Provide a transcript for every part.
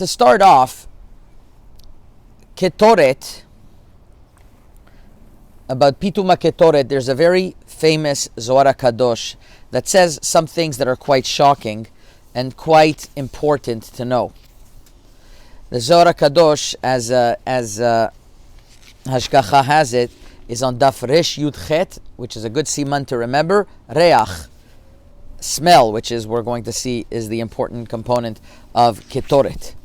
to start off, Ketoret, about Pituma Ketoret, there's a very famous Zohar Kadosh that says some things that are quite shocking and quite important to know. The Zohar Kadosh, as Hashgacha has it, is on Daf Resh Yud Chet, which is a good siman to remember. Reach, smell, which is we're going to see is the important component of Ketoret.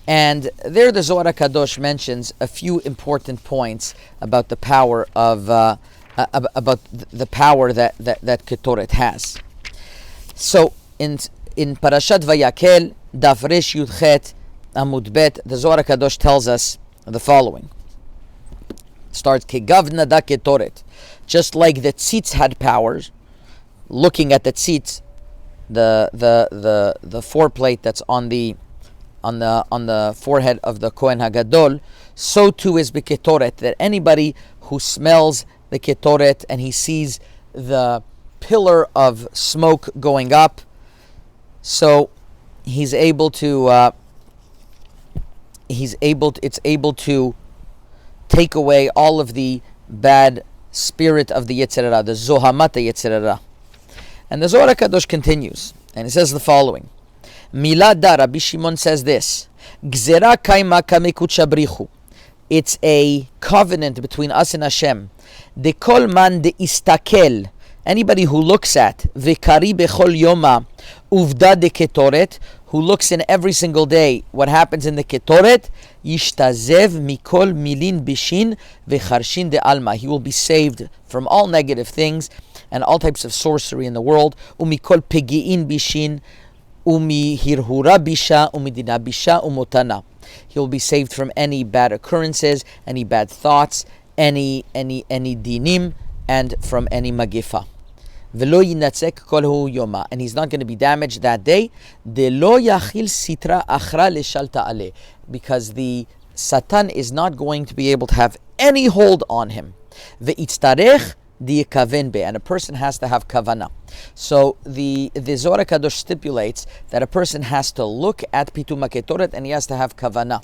And there the Zohar Kadosh mentions a few important points about the power of about the power that Ketoret has. So in Parashat Vayakel, Daf Resh Yud Chet Amud Bet, the Zohar Kadosh tells us the following. It starts Kegavna da Ketoret, just like the tzitz had powers. Looking at the tzitz, the foreplate that's on the forehead of the Kohen Hagadol, so too is Ketoret, that anybody who smells the Ketoret and he sees the pillar of smoke going up, so it's able to take away all of the bad spirit of the Yetzer Hara, the Zohamat Yetzer Hara. And the Zohar Kadosh continues, and it says the following. Milada, Rabbi Shimon says this, Gzera kaima kamekut shabrichu. It's a covenant between us and Hashem. De kol man de istakel. Anybody who looks at vekari bechol yoma uvda de ketoret, who looks in every single day what happens in the Ketoret, yishtazev mikol milin bishin vecharshin de alma. He will be saved from all negative things and all types of sorcery in the world. Umikol pegiin bishin umi hirhura bisha umidina bisha umotana. He will be saved from any bad occurrences, any bad thoughts, any dinim, and from any magifa. V'lo yinatzek kol hu yoma, and he's not going to be damaged that day. De lo yachil sitra achra leshalta ale, because the Satan is not going to be able to have any hold on him. Ve'itztarech di'kaven be, and a person has to have kavana. So the Zohar Kadosh stipulates that a person has to look at Pituma Ketoret and he has to have kavana.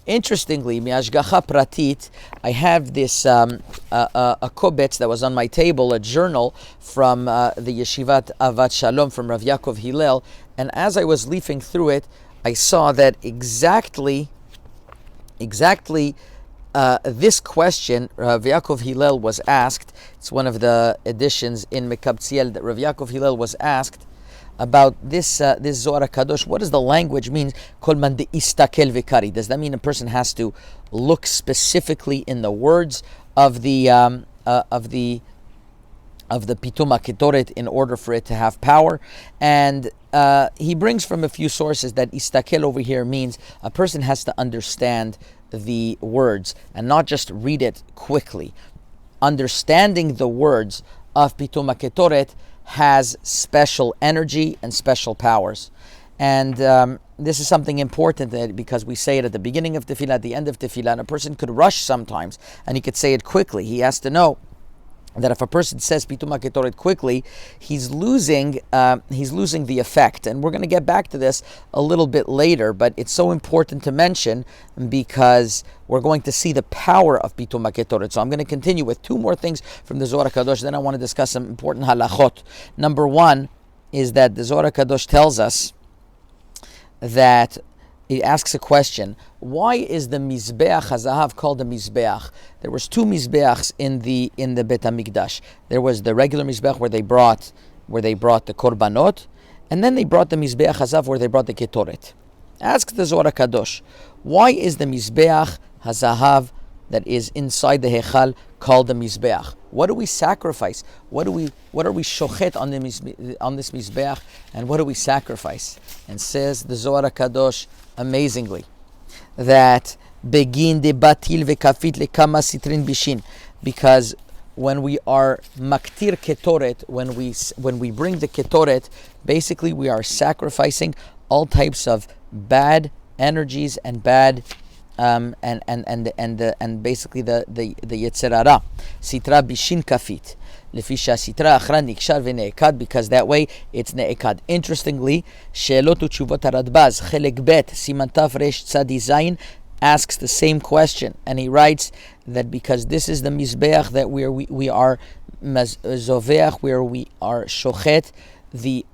Interestingly, mi'ashgacha pratit, I have this a kobetz that was on my table, a journal from the Yeshivat Avat Shalom from Rav Yaakov Hillel, and as I was leafing through it, I saw that exactly this question Rav Yaakov Hillel was asked. It's one of the editions in Mekabtziel that Rav Yaakov Hillel was asked about this Zohar Kadosh. What does the language mean? Kol man de istakel vekari. Does that mean a person has to look specifically in the words of the Pituma Ketoret in order for it to have power? And he brings from a few sources that istakel over here means a person has to understand the words and not just read it quickly. Understanding the words of Pituma Ketoret has special energy and special powers. And this is something important because we say it at the beginning of Tefillah, at the end of Tefillah, and a person could rush sometimes and he could say it quickly. He has to know that if a person says Pituma Ketoret quickly, he's losing the effect. And we're going to get back to this a little bit later, but it's so important to mention because we're going to see the power of Pituma Ketoret. So I'm going to continue with two more things from the Zohar Kadosh, then I want to discuss some important halachot. Number one is that the Zohar Kadosh tells us that it asks a question: why is the Mizbeach HaZahav called a Mizbeach? There was two Mizbeachs in the Bet HaMikdash. There was the regular Mizbeach where they brought the Korbanot, and then they brought the Mizbeach HaZahav where they brought the Ketoret. Ask the Zohar Kadosh, why is the Mizbeach HaZahav that is inside the Hechal called the Mizbeach? What do we sacrifice? What are we shochet on this Mizbeach, and what do we sacrifice? And says the Zohar Kadosh amazingly that begin de batil vekafit lekama sitrin bishin, because when we are maktir ketoret, when we bring the ketoret, basically we are sacrificing all types of bad energies and bad and basically the Yetzer Hara. Sitra bishin kafit. because that way it's ne'ekad. Interestingly, She'elot u'tshuvot haradbaz, Chelek Bet, Siman Tav Resh Tzadi Zayin, asks the same question, and he writes that because this is the mizbeach that we are zoveach, where we are shochet the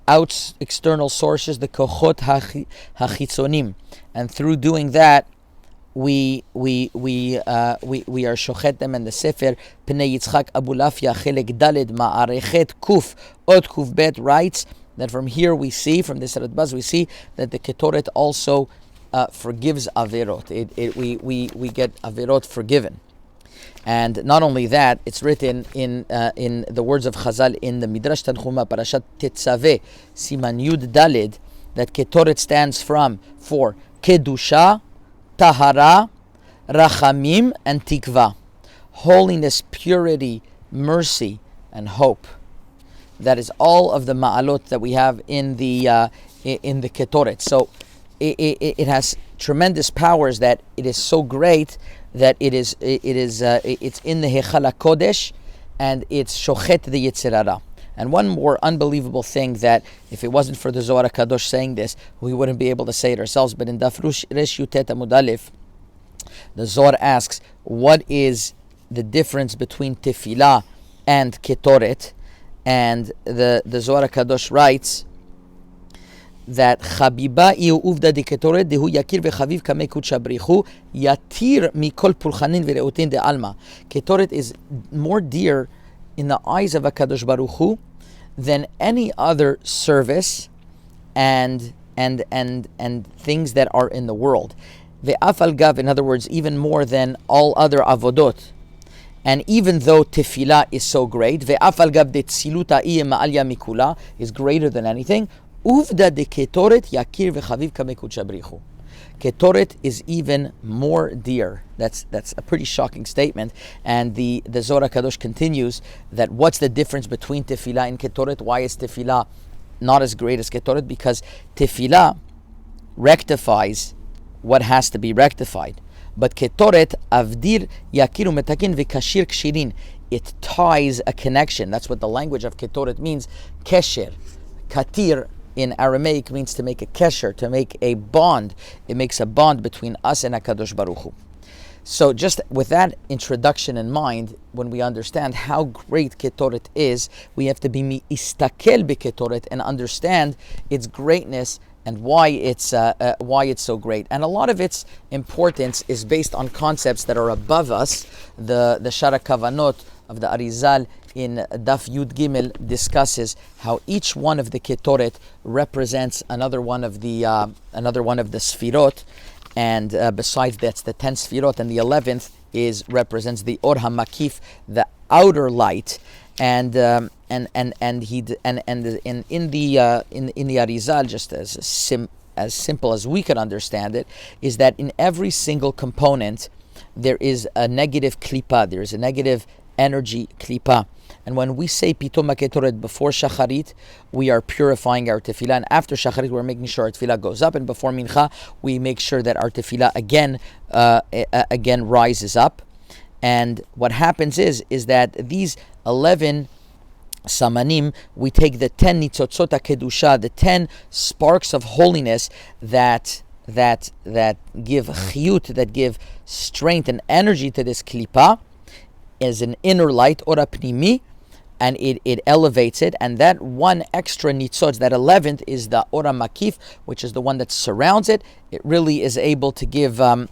external sources, the kochot hachitzonim, and through doing that we are shochet them. And the Sefer Pnei Yitzchak Abulafia Chelek Daled Ma'arechet Kuf Ot Kuf Bet writes that from here we see, from this Radbaz, we see that the Ketoret also forgives averot. We get averot forgiven, and not only that, it's written in the words of Chazal in the Midrash Tanchuma Parashat Tetzaveh Siman Yud Daled that Ketoret stands for kedusha, tahara, rachamim, and tikva, holiness, purity, mercy, and hope. That is all of the ma'alot that we have in the Ketoret. So it has tremendous powers, that it is so great that it's in the Hechal HaKodesh, and it's shochet the Yetzer Hara. And one more unbelievable thing, that if it wasn't for the Zohar HaKadosh saying this, we wouldn't be able to say it ourselves. But in Daf Resh Yutet Amud Aleph, the Zohar asks, what is the difference between Tefillah and Ketoret? And the Zohar HaKadosh writes that Chabiba iu uvda de Ketoret dehu yakir vechaviv kamei kudsha brichu yatir mikol pulchanin vereutin de alma. Ketoret is more dear in the eyes of HaKadosh Baruch Hu than any other service and things that are in the world. Ve'af al gav, in other words, even more than all other avodot. And even though tefillah is so great, ve'af al gav de tziluta iye ma'alya mikula, is greater than anything, uvda de ketoret yakir vechaviv kamei kudsha brichu. Ketoret is even more dear. That's a pretty shocking statement. And the Zohar HaKadosh continues that what's the difference between tefillah and Ketoret? Why is tefillah not as great as Ketoret? Because tefillah rectifies what has to be rectified. But Ketoret, avdir yakiru metakin v'kashir kshirin, it ties a connection. That's what the language of Ketoret means. Kesher, katir, in Aramaic means to make a kesher, to make a bond. It makes a bond between us and HaKadosh Baruch Hu. So just with that introduction in mind, when we understand how great Ketoret is, we have to be istakel b'Ketoret and understand its greatness and why it's so great. And a lot of its importance is based on concepts that are above us. The Shara Kavanot of the Arizal in Daf Yud Gimel discusses how each one of the Ketoret represents another one of the Sfirot, and besides that's the 10 Sfirot, and the 11th represents the Or HaMakif, the outer light, in the Arizal, just as simple as we could understand it, is that in every single component there is a negative klipa, there is a negative energy klipa. And when we say Pitom HaKetoret before Shacharit, we are purifying our tefillah. And after Shacharit, we're making sure our tefillah goes up. And before Mincha, we make sure that our tefillah again rises up. And what happens is that these 11 samanim, we take the 10 nitzotzot HaKedusha, the 10 sparks of holiness that give chiyut, that give strength and energy to this klipa, as an inner light, ora pnimi, and it elevates it. And that one extra nitzot, that 11th, is the ora makif, which is the one that surrounds it. It really is able to give a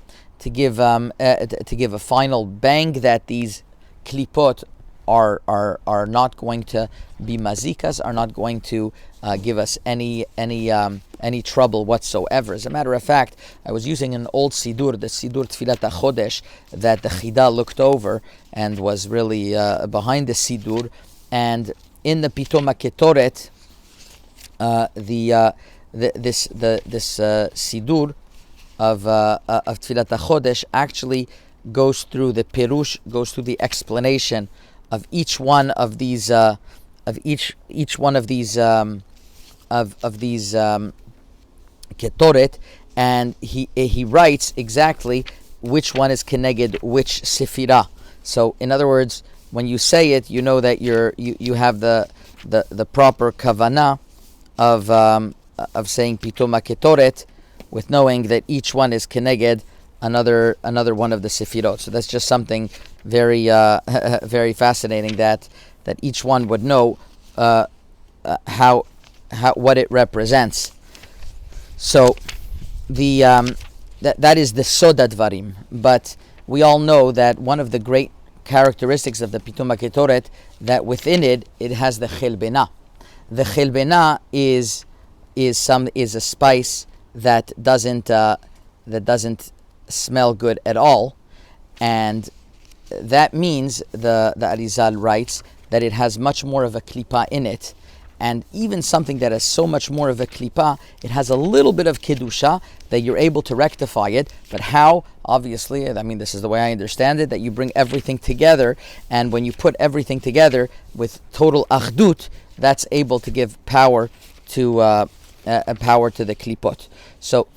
final bang, that these klipot are not going to be mazikas, are not going to give us any trouble whatsoever. As a matter of fact, I was using an old sidur, the sidur Tfilat HaChodesh, that the Chida looked over and was really behind the sidur. And in the Pitom HaKetoret, this sidur of Tfilat HaChodesh actually goes through the pirush, goes through the explanation of each one of these Ketoret, and he writes exactly which one is keneged which sefirah. So in other words, when you say it, you know that you have the proper kavanah of saying Pitom Ketoret, with knowing that each one is keneged another one of the sefirot. So that's just something very very fascinating, that each one would know how what it represents. So the that is the soda dvarim. But we all know that one of the great characteristics of the Pitum Ketoret, that within it has the chelbena. The chelbena is a spice that doesn't smell good at all, and that means the Arizal writes that it has much more of a klipa in it. And even something that has so much more of a klipa, it has a little bit of kedusha that you're able to rectify it. But how? Obviously, I mean, this is the way I understand it, that you bring everything together, and when you put everything together with total achdut, that's able to give power to the klipot. So,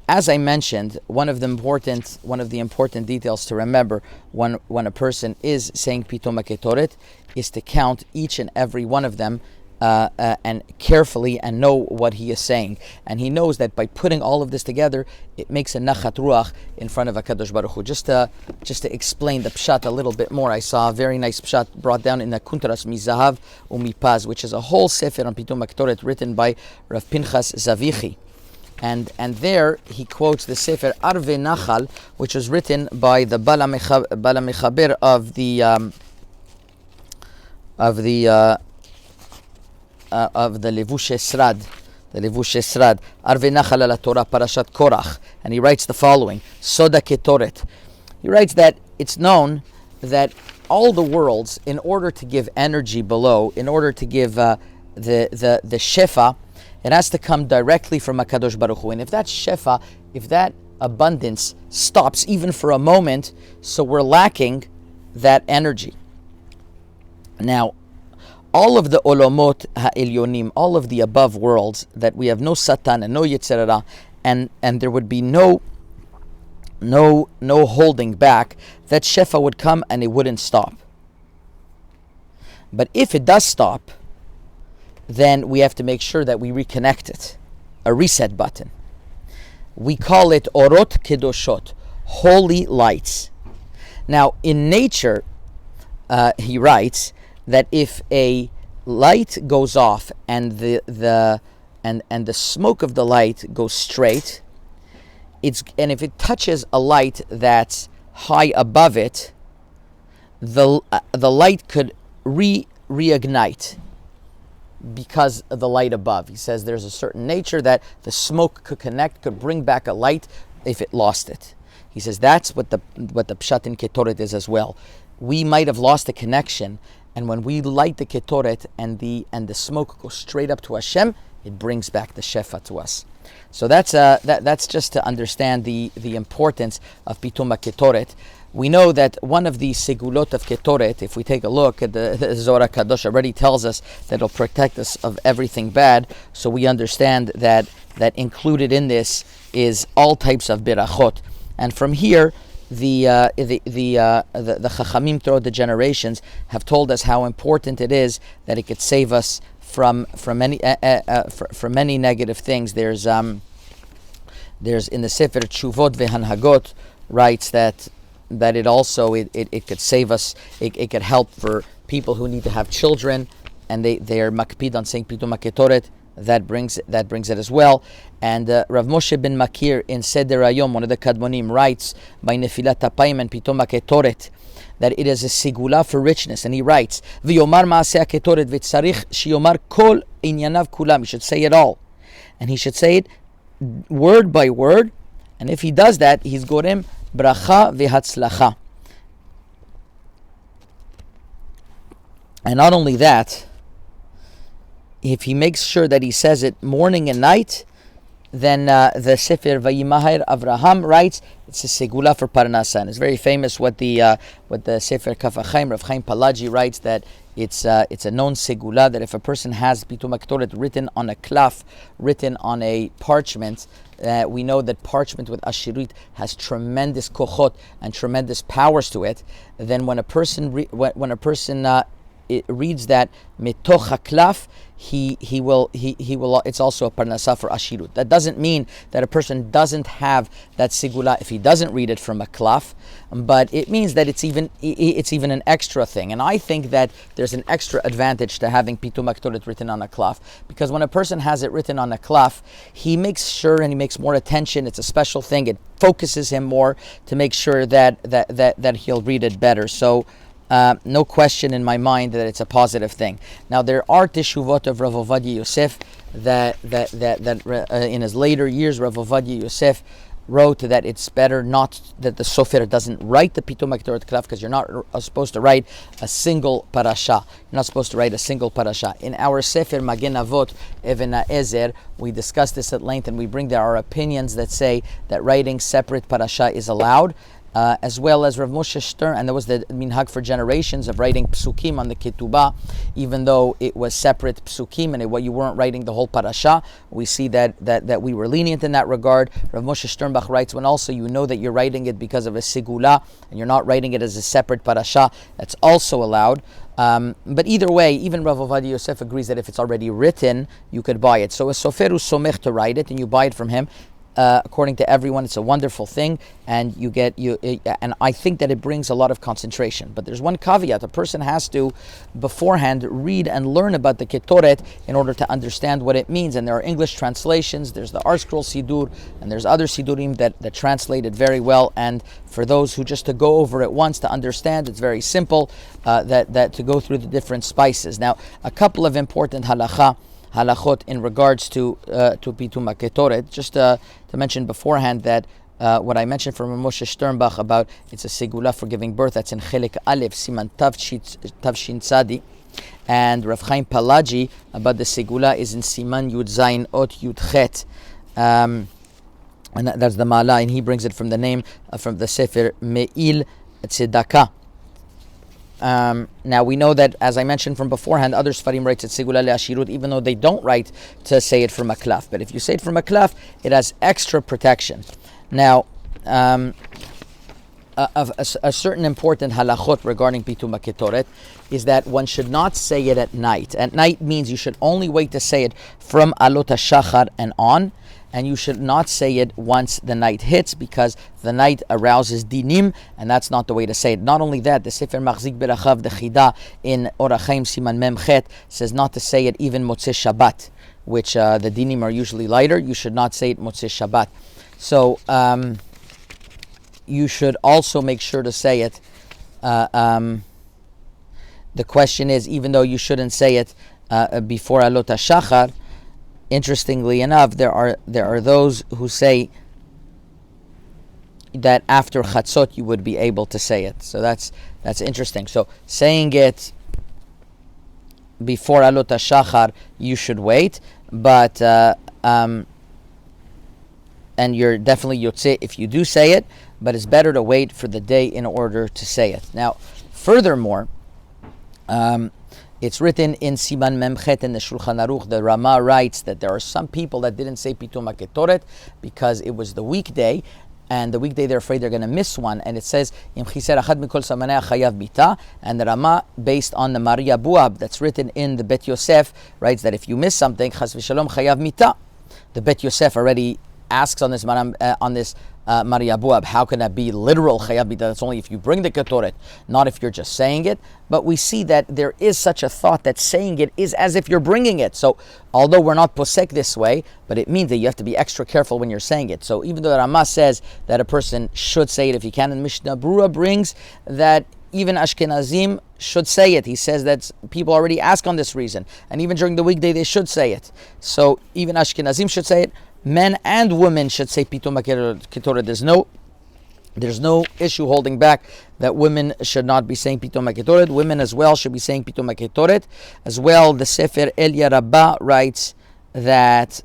as I mentioned, one of the important details to remember when a person is saying Pitom Ketoret is to count each and every one of them and carefully, and know what he is saying. And he knows that by putting all of this together, it makes a nachat ruach in front of HaKadosh Baruch Hu. Just to explain the pshat a little bit more, I saw a very nice pshat brought down in the Kuntaras Mizahav Umipaz, which is a whole sefer on Pitum Ketoret written by Rav Pinchas Zavichi. And there he quotes the sefer Arve Nachal, which was written by the Bala Mechaber of the Levush Esrad, Arve Nachal ala Torah Parashat Korach, and he writes the following: Soda Ketoret. He writes that it's known that all the worlds, in order to give energy below, in order to give the shefa, it has to come directly from HaKadosh Baruch Hu. And if that shefa, if that abundance stops even for a moment, so we're lacking that energy. Now, all of the olomot ha'elyonim, all of the above worlds, that we have no satan and no yetzer hara, and there would be no holding back, that shefa would come and it wouldn't stop. But if it does stop, then we have to make sure that we reconnect it, a reset button. We call it orot kedoshot, holy lights. Now, in nature, he writes that if a light goes off and the smoke of the light goes straight, and if it touches a light that's high above it, the light could reignite because of the light above. He says there's a certain nature that the smoke could bring back a light if it lost it. He says that's what the pshat in Ketoret is as well. We might have lost a connection, and when we light the Ketoret and the smoke goes straight up to Hashem, it brings back the shefa to us. So that's just to understand the importance of Pitum Ketoret. We know that one of the segulot of Ketoret, if we take a look at the Zohar Kadosh, already tells us that it'll protect us of everything bad. So we understand that included in this is all types of birachot. And from here, the Chachamim throughout the generations have told us how important it is that it could save us from many negative things. There's in the Sefer Tshuvot veHanhagot writes that it also it could save us. It could help for people who need to have children, and they are makpid on saying Pitum Ketoret. That brings it as well. And Rav Moshe ben Makir in Seder Hayom, one of the Kadmonim, writes by Nefilat Apayim and Pitum Ketoret that it is a sigula for richness, and he writes V'yomar Maaseh Ketoret v'tzarich sheyomar kol inyanav kulam. He should say it all, and he should say it word by word. And if he does that, he's gorem bracha v'hatzlacha. And not only that, if he makes sure that he says it morning and night, then the Sefer Vayimahir Avraham writes it's a segula for Parnasa. And it's very famous what the Sefer Kaf HaChaim, Rav Chaim Palaji, writes, that it's a known segula that if a person has Pitum HaKetoret written on a klaf, written on a parchment, we know that parchment with ashirut has tremendous kochot and tremendous powers to it. Then when a person it reads that mitoch haklaf, he will it's also a parnasa for ashirut. That doesn't mean that a person doesn't have that sigula if he doesn't read it from a klaf, but it means that it's even an extra thing. And I think that there's an extra advantage to having Pitum HaKetoret written on a klaf, because when a person has it written on a klaf, he makes sure and he makes more attention. It's a special thing. It focuses him more to make sure that he'll read it better. So no question in my mind that it's a positive thing. Now there are teshuvot of Rav Ovadia Yosef that in his later years, Rav Ovadia Yosef wrote that it's better not that the sofer doesn't write the Pitum HaKetoret klaf, because you're not supposed to write a single parasha. You're not supposed to write a single parasha. In our Sefer Magen Avot Even HaEzer, we discuss this at length, and we bring there our opinions that say that writing separate parasha is allowed. As well as Rav Moshe Stern, and there was the minhag for generations of writing psukim on the ketubah, even though it was separate psukim and you weren't writing the whole parasha. We see that we were lenient in that regard. Rav Moshe Sternbach writes, when also you know that you're writing it because of a sigula and you're not writing it as a separate parasha, that's also allowed. But either way, even Rav Ovadia Yosef agrees that if it's already written, you could buy it. So a sofer who's somech to write it and you buy it from him, according to everyone, it's a wonderful thing, and and I think that it brings a lot of concentration. But there's one caveat: a person has to beforehand read and learn about the Ketoret in order to understand what it means. And there are English translations. There's the Art Scroll Sidur, and there's other Sidurim that translate it very well. And for those who just to go over it once to understand, it's very simple. That to go through the different spices. Now, a couple of important halachot in regards to Pitum HaKetoret. Just to mention beforehand that what I mentioned from Moshe Sternbach about it's a segula for giving birth, that's in Chelik Aleph, Siman Tavshin Tzadi. And Rav Chaim Palaji about the segula is in Siman Yud Zayin Ot Yud Chet. And that's the Mala, and he brings it from the name, from the Sefer Meil Tzedakah. Now we know that, as I mentioned from beforehand, other Sfarim writes it Segula Le'ashirut, even though they don't write to say it from a klaf. But if you say it from a klaf, it has extra protection. Now, a certain important halachot regarding Pitum HaKetoret is that one should not say it at night. At night means you should only wait to say it from Alot HaShachar and on, and you should not say it once the night hits, because the night arouses dinim, and that's not the way to say it. Not only that, the Sefer Machzik Berachav, the Chida in Orach Chaim Siman Mem Chet, says not to say it even Motzei Shabbat, which the dinim are usually lighter. You should not say it Motzei Shabbat. So you should also make sure to say it. The question is, even though you shouldn't say it before Alot HaShachar, interestingly enough, there are those who say that after Chatzot you would be able to say it. So that's interesting. So saying it before Alot HaShachar, you should wait, but and you're definitely yotzei if you do say it, but it's better to wait for the day in order to say it. Now, furthermore, it's written in Siman Memchet in the Shulchan Aruch. The Rama writes that there are some people that didn't say Pitum HaKetoret because it was the weekday, and the weekday they're afraid they're going to miss one. And it says, Im chiser achad mikol samanei chayav bita. And the Rama, based on the Maria Buab that's written in the Bet Yosef, writes that if you miss something, chas v'shalom chayav mita. The Bet Yosef already asks on this Maria Buab, how can that be literal chayav bita? That's only if you bring the Ketoret, not if you're just saying it. But we see that there is such a thought that saying it is as if you're bringing it. So although we're not posek this way, but it means that you have to be extra careful when you're saying it. So even though the Rama says that a person should say it if he can, and Mishnah Brura brings that even Ashkenazim should say it. He says that people already ask on this reason, and even during the weekday they should say it. So even Ashkenazim should say it. Men and women should say Pitum HaKetoret. There's no issue holding back that women should not be saying Pitum HaKetoret. Women as well should be saying Pitum HaKetoret. As well, the Sefer Elia Rabbah writes that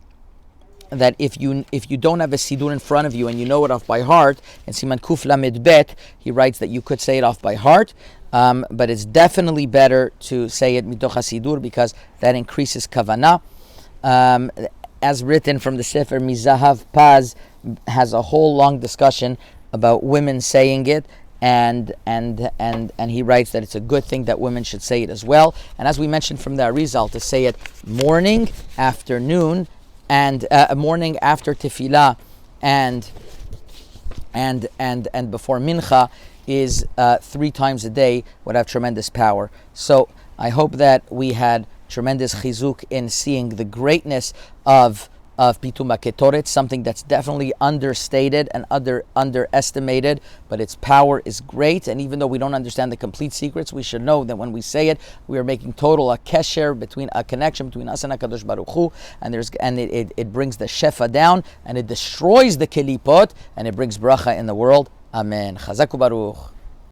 that if you don't have a Sidur in front of you and you know it off by heart, in Siman Kuf Lamed Bet, he writes that you could say it off by heart, but it's definitely better to say it mitoch HaSidur because that increases kavanah. As written from the Sefer Mizahav Paz, has a whole long discussion about women saying it, and he writes that it's a good thing that women should say it as well. And as we mentioned from the Arizal, to say it morning, afternoon, and morning after tefillah, and before mincha is 3 times a day would have tremendous power. So I hope that we had tremendous chizuk in seeing the greatness of Pitum Ketoret, something that's definitely understated and underestimated, but its power is great. And even though we don't understand the complete secrets, we should know that when we say it, we are making total a kesher, between a connection between us and HaKadosh Baruch Hu, and it brings the shefa down, and it destroys the kelipot, and it brings bracha in the world. Amen. Chazaku Baruch.